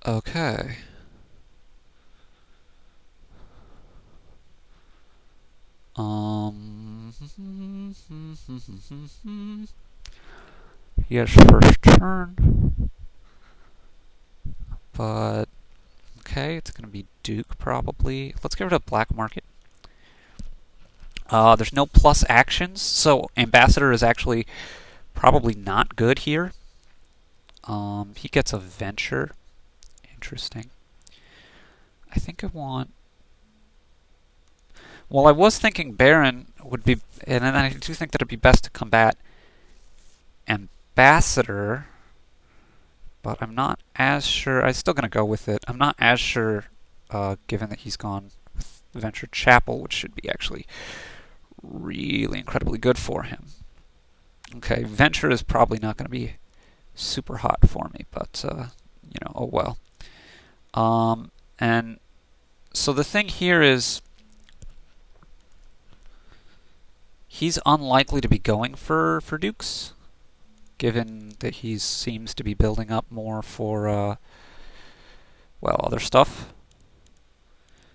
Okay. Um. Yes, first turn. But okay, it's gonna be Duke probably. Let's get rid of Black Market. There's no plus actions, so Ambassador is actually probably not good here. He gets a Venture. Interesting. I think I want. Well, I was thinking Baron would be, and then I do think that it'd be best to combat Ambassador, but I'm not as sure. I'm still gonna go with it. I'm not as sure, given that he's gone with Venture Chapel, which should be actually really incredibly good for him. Okay, Venture is probably not going to be super hot for me, but oh well. And so the thing here is he's unlikely to be going for Dukes, given that he seems to be building up more for other stuff.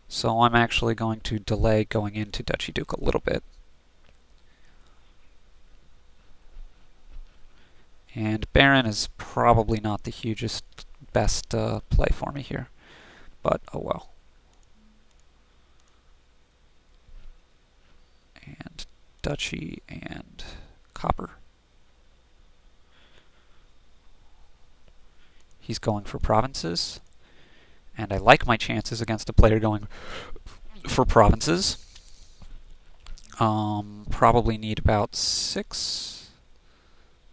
So I'm actually going to delay going into Duchy Duke a little bit. And Baron is probably not the hugest, best play for me here. But oh well. And Duchy and Copper. He's going for provinces. And I like my chances against a player going for provinces. Probably need about 6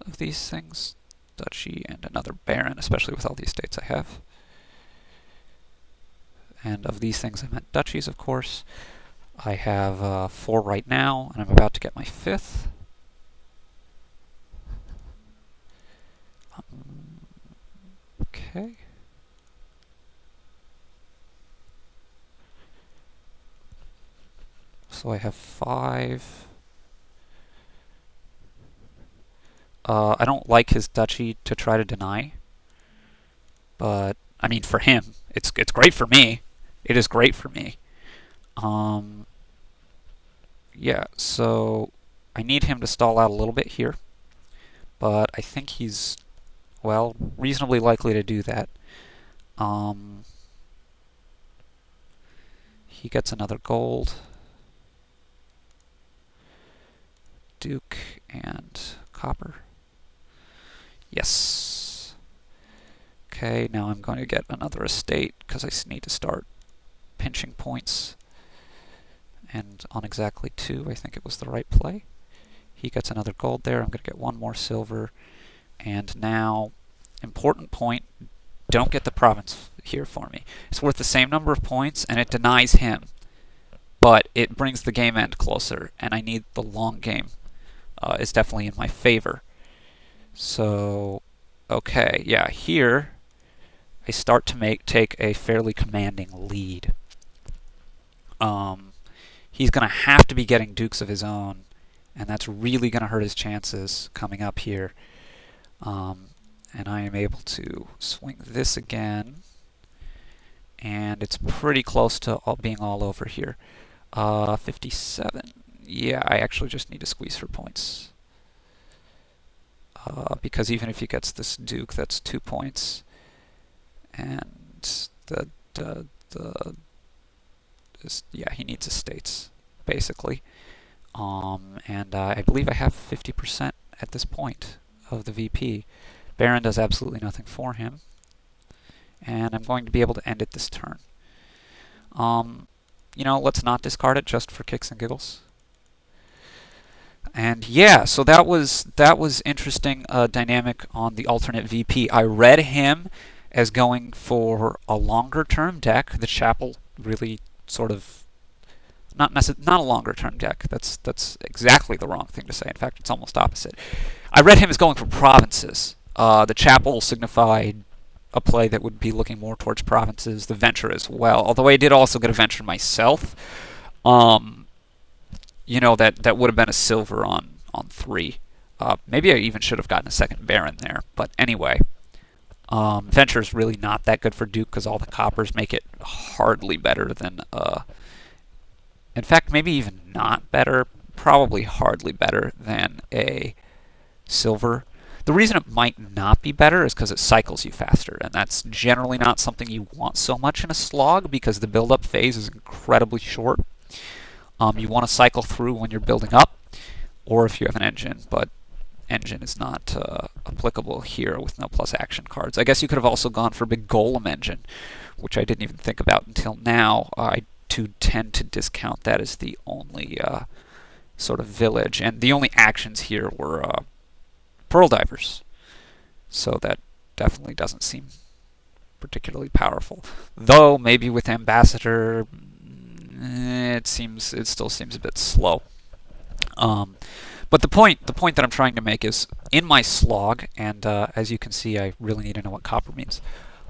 of these things. Duchy and another Baron, especially with all the estates I have. And of these things I meant duchies, of course. I have 4 right now, and I'm about to get my 5th. Okay. So I have 5. I don't like his duchy to try to deny, but I mean for him, it's great for me. It is great for me. Yeah, so I need him to stall out a little bit here, but I think he's reasonably likely to do that. He gets another gold. Duke and Copper. Yes. Okay, now I'm going to get another estate because I need to start pinching points. And on exactly 2, I think it was the right play. He gets another gold there. I'm going to get 1 more silver. And now, important point, don't get the province here for me. It's worth the same number of points, and it denies him. But it brings the game end closer, and I need the long game. It's definitely in my favor. So, okay, yeah, here I start to take a fairly commanding lead. He's going to have to be getting dukes of his own, and that's really going to hurt his chances coming up here. And I am able to swing this again, and it's pretty close to being all over here. 57. Yeah, I actually just need to squeeze for points. Because even if he gets this duke, that's 2 points. And he needs estates, basically. And I believe I have 50% at this point of the VP. Baron does absolutely nothing for him. And I'm going to be able to end it this turn. Let's not discard it just for kicks and giggles. And yeah, so that was interesting dynamic on the alternate VP. I read him as going for a longer term deck. The Chapel really sort of not a longer term deck. That's exactly the wrong thing to say. In fact, it's almost opposite. I read him as going for provinces. The Chapel signified a play that would be looking more towards provinces. The Venture as well. Although I did also get a Venture myself. That would have been a silver on 3. Maybe I even should have gotten a second Baron there. But anyway, Venture is really not that good for Duke because all the coppers make it hardly better than, in fact, maybe even not better, probably hardly better than a silver. The reason it might not be better is because it cycles you faster, and that's generally not something you want so much in a slog because the build-up phase is incredibly short. You want to cycle through when you're building up, or if you have an engine, but engine is not applicable here with no plus action cards. I guess you could have also gone for big golem engine, which I didn't even think about until now. I do tend to discount that as the only sort of village, and the only actions here were pearl divers, so that definitely doesn't seem particularly powerful. Though maybe with ambassador, it still seems a bit slow. But the point that I'm trying to make is in my slog, and as you can see, I really need to know what copper means.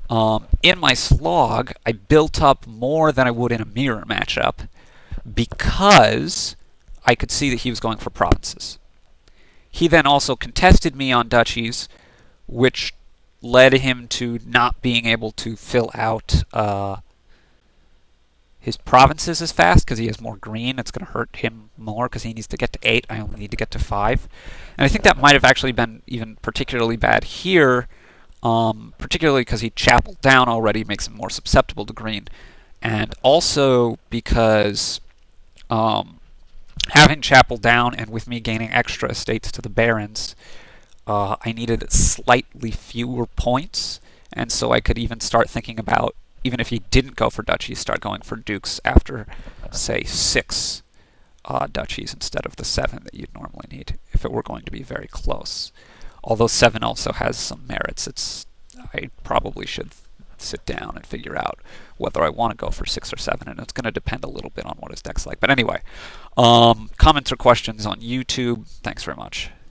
In my slog, I built up more than I would in a mirror matchup because I could see that he was going for provinces. He then also contested me on duchies, which led him to not being able to fill out his provinces as fast because he has more green. It's going to hurt him more because he needs to get to 8. I only need to get to 5. And I think that might have actually been even particularly bad here, particularly because he chapeled down already, makes him more susceptible to green. And also because having chapeled down and with me gaining extra estates to the barons, I needed slightly fewer points, and so I could even start thinking about, even if he didn't go for duchies, start going for dukes after, say, 6 duchies instead of the 7 that you'd normally need if it were going to be very close. Although 7 also has some merits, I probably should sit down and figure out whether I want to go for 6 or 7, and it's going to depend a little bit on what his deck's like. But anyway, comments or questions on YouTube, thanks very much.